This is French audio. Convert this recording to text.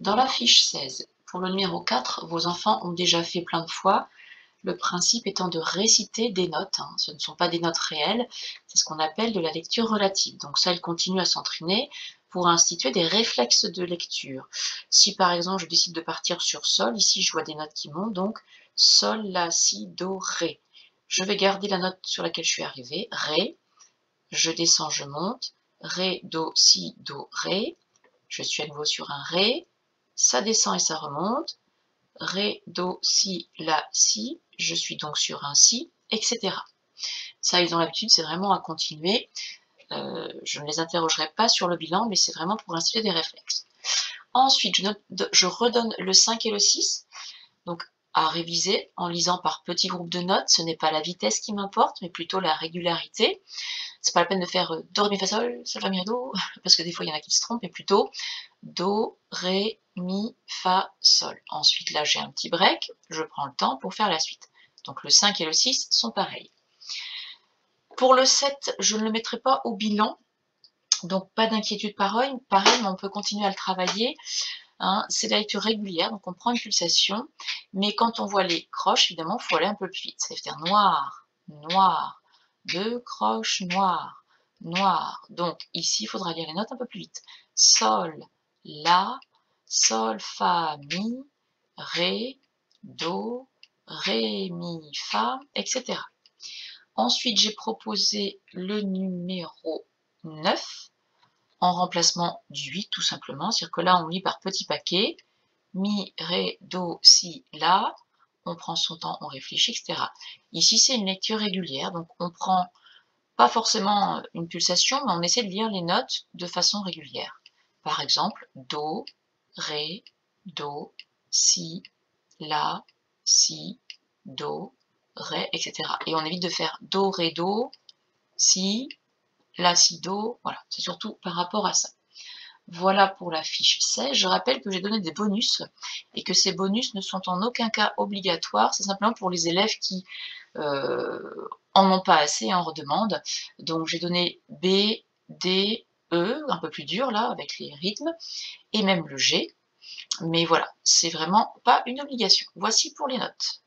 Dans la fiche 16, pour le numéro 4, vos enfants ont déjà fait plein de fois, le principe étant de réciter des notes, hein. Ce ne sont pas des notes réelles, c'est ce qu'on appelle de la lecture relative. Donc ça, ils continuent à s'entraîner pour instituer des réflexes de lecture. Si par exemple je décide de partir sur sol, ici je vois des notes qui montent, donc sol, la, si, do, ré. Je vais garder la note sur laquelle je suis arrivée, ré, je descends, je monte, ré, do, si, do, ré, je suis à nouveau sur un ré, ça descend et ça remonte, ré, do, si, la, si, je suis donc sur un si, etc. Ça, ils ont l'habitude, c'est vraiment à continuer. Je ne les interrogerai pas sur le bilan, mais c'est vraiment pour instituer des réflexes. Ensuite, je redonne le 5 et le 6, donc à réviser en lisant par petits groupes de notes. Ce n'est pas la vitesse qui m'importe, mais plutôt la régularité. C'est pas la peine de faire do, ré, mi, fa, sol, fa, mi, do, parce que des fois il y en a qui se trompent, mais plutôt do, ré, mi, fa, sol. Ensuite, là, j'ai un petit break, je prends le temps pour faire la suite. Donc le 5 et le 6 sont pareils. Pour le 7, je ne le mettrai pas au bilan, donc pas d'inquiétude pareil, mais on peut continuer à le travailler. Hein, c'est la lecture régulière, donc on prend une pulsation, mais quand on voit les croches, évidemment, il faut aller un peu plus vite. C'est-à-dire noir, noir, 2 croches noires, noir. Donc ici, il faudra lire les notes un peu plus vite. Sol, la, sol, fa, mi, ré, do, ré, mi, fa, etc. Ensuite, j'ai proposé le numéro 9, en remplacement du 8 tout simplement, c'est-à-dire que là on lit par petits paquets, mi, ré, do, si, la, on prend son temps, on réfléchit, etc. Ici c'est une lecture régulière, donc on prend pas forcément une pulsation, mais on essaie de lire les notes de façon régulière. Par exemple, do, ré, do, si, la, si, do, ré, etc. Et on évite de faire do, ré, do, si, la, si, do, voilà, c'est surtout par rapport à ça. Voilà pour la fiche 16. Je rappelle que j'ai donné des bonus et que ces bonus ne sont en aucun cas obligatoires, c'est simplement pour les élèves qui en ont pas assez et en redemandent. Donc j'ai donné B, D, E, un peu plus dur là, avec les rythmes, et même le G. Mais voilà, c'est vraiment pas une obligation. Voici pour les notes.